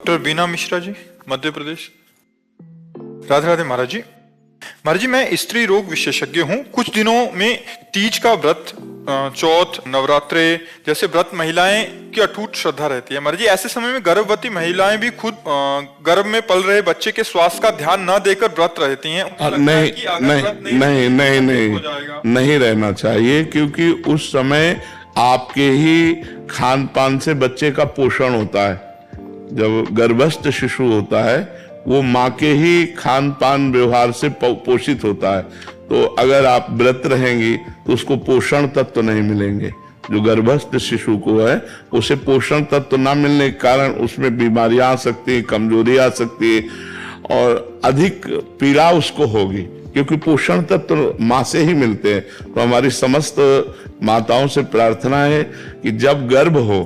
Doctor बीना मिश्रा जी, मध्य प्रदेश। राधे राधे महाराज जी। महाराज जी, मैं स्त्री रोग विशेषज्ञ हूँ। कुछ दिनों में तीज का व्रत, चौथ, नवरात्रे जैसे व्रत महिलाएं की अटूट श्रद्धा रहती है। महाराज जी, ऐसे समय में गर्भवती महिलाएं भी खुद गर्भ में पल रहे बच्चे के स्वास्थ्य का ध्यान न देकर व्रत रहती हैं। नहीं रहना चाहिए, क्योंकि उस समय आपके ही खान पान से बच्चे का पोषण होता है। जब गर्भस्थ शिशु होता है वो माँ के ही खान पान व्यवहार से पोषित होता है। तो अगर आप व्रत रहेंगी तो उसको पोषण तत्व तो नहीं मिलेंगे। जो गर्भस्थ शिशु को है उसे पोषण तत्व तो ना मिलने के कारण उसमें बीमारियां आ सकती है, कमजोरी आ सकती है और अधिक पीड़ा उसको होगी, क्योंकि पोषण तत्व तो माँ से ही मिलते हैं। तो हमारी समस्त माताओं से प्रार्थना है कि जब गर्भ हो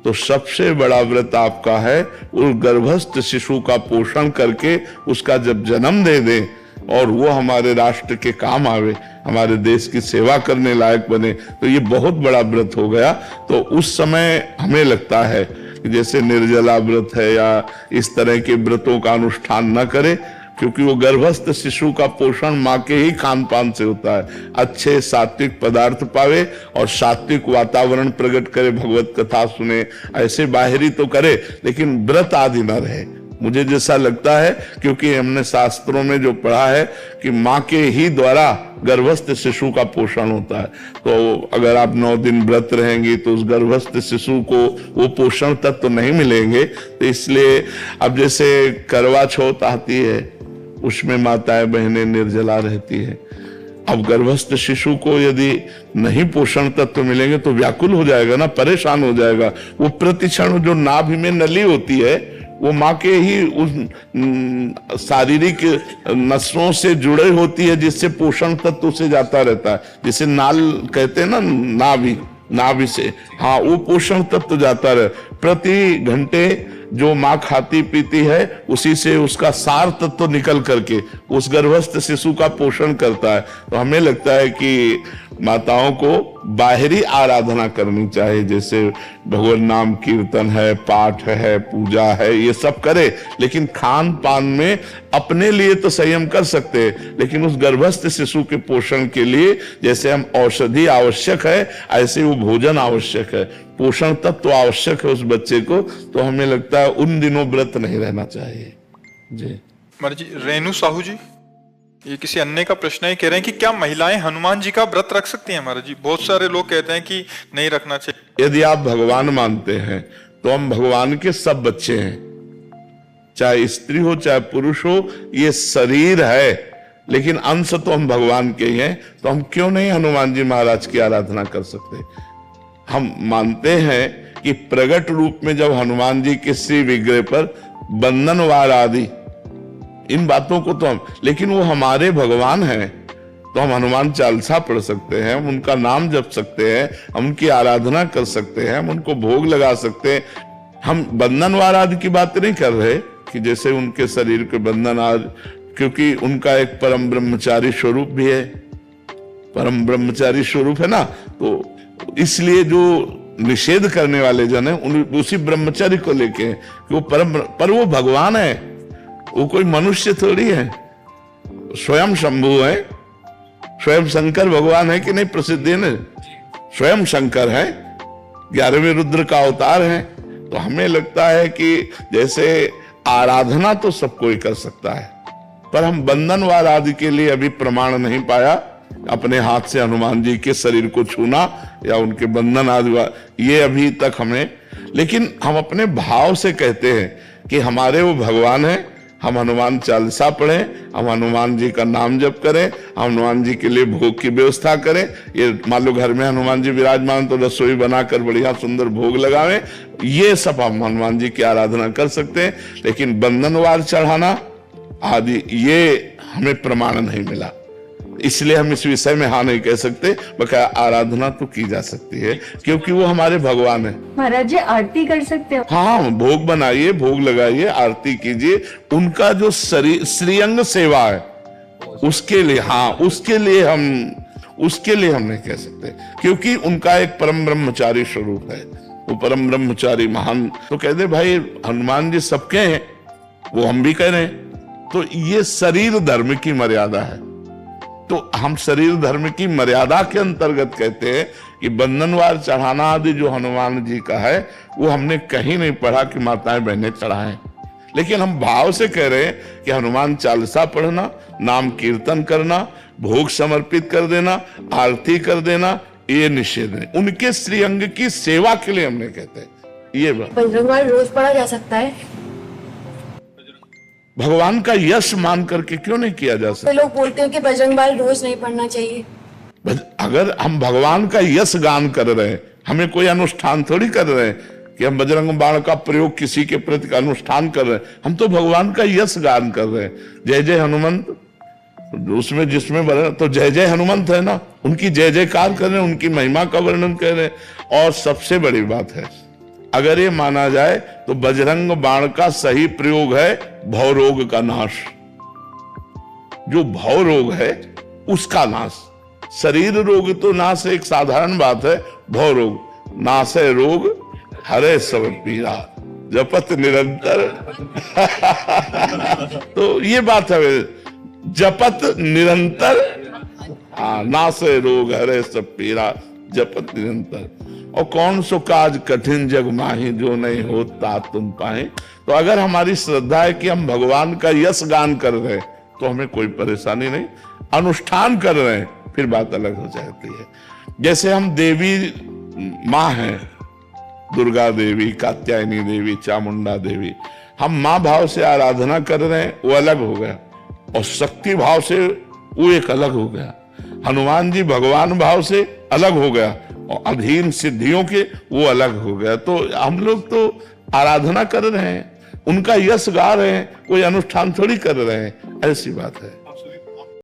तो सबसे बड़ा व्रत आपका है उस गर्भस्थ शिशु का पोषण करके उसका जब जन्म दे दें और वो हमारे राष्ट्र के काम आवे, हमारे देश की सेवा करने लायक बने, तो ये बहुत बड़ा व्रत हो गया। तो उस समय हमें लगता है कि जैसे निर्जला व्रत है या इस तरह के व्रतों का अनुष्ठान न करें, क्योंकि वो गर्भस्थ शिशु का पोषण माँ के ही खान पान से होता है। अच्छे सात्विक पदार्थ पावे और सात्विक वातावरण प्रकट करे, भगवत कथा सुने, ऐसे बाहरी तो करे लेकिन व्रत आदि न रहे। मुझे जैसा लगता है, क्योंकि हमने शास्त्रों में जो पढ़ा है कि माँ के ही द्वारा गर्भस्थ शिशु का पोषण होता है। तो अगर आप 9 दिन व्रत रहेंगी तो उस गर्भस्थ शिशु को वो पोषण तत्व तो नहीं मिलेंगे। तो इसलिए अब जैसे करवा चौथ आती है उसमें माताएं बहनें निर्जला रहती है। अब गर्भस्थ शिशु को यदि नहीं पोषण तत्व मिलेंगे तो व्याकुल हो जाएगा ना, परेशान हो जाएगा। वो प्रतिक्षण जो नाभि में नली होती है वो माँ के ही उस शारीरिक नसों से जुड़े होती है, जिससे पोषण तत्व से जाता रहता है। जिसे नाल कहते हैं ना, नाभि से, हाँ, वो पोषण तत्व जाता रहे। प्रति घंटे जो माँ खाती पीती है उसी से उसका सार तत्व निकल करके उस गर्भस्थ शिशु का पोषण करता है। तो हमें लगता है कि माताओं को बाहरी आराधना करनी चाहिए, जैसे भगवान नाम कीर्तन है, पाठ है, पूजा है, ये सब करे, लेकिन खान पान में अपने लिए तो संयम कर सकते हैं, लेकिन उस गर्भस्थ शिशु के पोषण के लिए जैसे हम औषधि आवश्यक है ऐसे वो भोजन आवश्यक है, पोषण तत्व तो आवश्यक है उस बच्चे को। तो हमें लगता है उन दिनों व्रत नहीं रहना चाहिए जी। महाराज जी, रेणु साहू जी, ये किसी अन्य का प्रश्न है, कह रहे हैं कि क्या महिलाएं हनुमान जी का व्रत रख सकती हैं? महाराज जी, बहुत सारे लोग कहते हैं कि नहीं रखना चाहिए। यदि आप भगवान मानते हैं तो हम भगवान के सब बच्चे हैं, चाहे स्त्री हो चाहे पुरुष हो, ये शरीर है लेकिन अंश तो हम भगवान के ही हैं। तो हम क्यों नहीं हनुमान जी महाराज की आराधना कर सकते? हम मानते हैं कि प्रगट रूप में जब हनुमान जी के श्री विग्रह पर बंधन वार आदि इन बातों को तो हम, लेकिन वो हमारे भगवान हैं तो हम हनुमान चालीसा पढ़ सकते हैं, हम उनका नाम जप सकते हैं, हम उनकी आराधना कर सकते हैं, हम उनको भोग लगा सकते हैं। हम बंधन वार आदि की बात नहीं कर रहे कि जैसे उनके शरीर के बंधन आदि, क्योंकि उनका एक परम ब्रह्मचारी स्वरूप भी है, परम ब्रह्मचारी स्वरूप है ना। तो इसलिए जो निषेध करने वाले जन है उसी ब्रह्मचर्य को लेके हैं कि वो परम, पर वो भगवान है, वो कोई मनुष्य थोड़ी है, स्वयं शंभु है, स्वयं शंकर भगवान है कि नहीं, प्रसिद्ध है ना, स्वयं शंकर है, 11वें रुद्र का अवतार है। तो हमें लगता है कि जैसे आराधना तो सब कोई कर सकता है, पर हम बंधन वार आदि के लिए अभी प्रमाण नहीं पाया। अपने हाथ से हनुमान जी के शरीर को छूना या उनके बंधन आदि, ये अभी तक हमें, लेकिन हम अपने भाव से कहते हैं कि हमारे वो भगवान हैं, हम हनुमान चालीसा पढ़ें, हम हनुमान जी का नाम जप करें, हम हनुमान जी के लिए भोग की व्यवस्था करें। ये मान लो घर में हनुमान जी विराजमान तो रसोई बनाकर बढ़िया सुंदर भोग लगावें, ये सब हम हनुमान जी की आराधना कर सकते हैं। लेकिन बंधनवार चढ़ाना आदि ये हमें प्रमाण नहीं मिला, इसलिए हम इस विषय में हाँ नहीं कह सकते। बकाया आराधना तो की जा सकती है क्योंकि वो हमारे भगवान है। महाराज जी, आरती कर सकते हो? हाँ, भोग बनाइए, भोग लगाइए, आरती कीजिए। उनका जो श्रीअंग सेवा है उसके लिए, हाँ, उसके लिए हम नहीं कह सकते, क्योंकि उनका एक परम ब्रह्मचारी स्वरूप है, वो परम ब्रह्मचारी महान, तो कहते भाई हनुमान जी सबके हैं, वो हम भी कह रहे हैं। तो ये शरीर धर्म की मर्यादा है। तो हम शरीर धर्म की मर्यादा के अंतर्गत कहते हैं कि बंधनवार चढ़ाना आदि जो हनुमान जी का है वो हमने कहीं नहीं पढ़ा कि माताएं बहनें चढ़ाएं, लेकिन हम भाव से कह रहे हैं कि हनुमान चालीसा पढ़ना, नाम कीर्तन करना, भोग समर्पित कर देना, आरती कर देना, ये निषेध है। उनके श्रीअंग की सेवा के लिए हमने कहते हैं ये बात। बजरंगबाण रोज पढ़ा जा सकता है? भगवान का यश मान करके क्यों नहीं किया जा सकता? तो लोग बोलते हैं कि बजरंगबाण रोज नहीं पढ़ना चाहिए। अगर हम भगवान का यश गान कर रहे हैं, हमें कोई अनुष्ठान थोड़ी कर रहे हैं कि हम बजरंग बाण का प्रयोग किसी के प्रति का अनुष्ठान कर रहे हैं, हम तो भगवान का यश गान कर रहे हैं। जय जय हनुमंत, उसमें जिसमें तो जय जय हनुमंत है ना, उनकी जय जयकार कर रहे हैं, उनकी महिमा का वर्णन कर रहे हैं। और सबसे बड़ी बात है, अगर ये माना जाए तो बजरंग बाण का सही प्रयोग है भव रोग का नाश। जो भव रोग है उसका नाश, शरीर रोग तो नाश एक साधारण बात है, भव रोग नाश है रोग हरे सब पीरा जपत निरंतर तो ये बात है, जपत निरंतर, नाश है रोग हरे सब पीरा जपत निरंतर। और कौन सो काज कठिन जग माही जो नहीं होता तुम पाए। तो अगर हमारी श्रद्धा है कि हम भगवान का यश गान कर रहे हैं तो हमें कोई परेशानी नहीं, अनुष्ठान कर रहे हैं फिर बात अलग हो जाती है। जैसे हम देवी माँ हैं, दुर्गा देवी, कात्यायनी देवी, चामुंडा देवी, हम माँ भाव से आराधना कर रहे हैं वो अलग हो गया, और शक्ति भाव से वो एक अलग हो गया। हनुमान जी भगवान भाव से अलग हो गया और अधीन सिद्धियों के वो अलग हो गया। तो हम लोग तो आराधना कर रहे हैं, उनका यश गा रहे हैं, कोई अनुष्ठान थोड़ी कर रहे हैं, ऐसी बात है।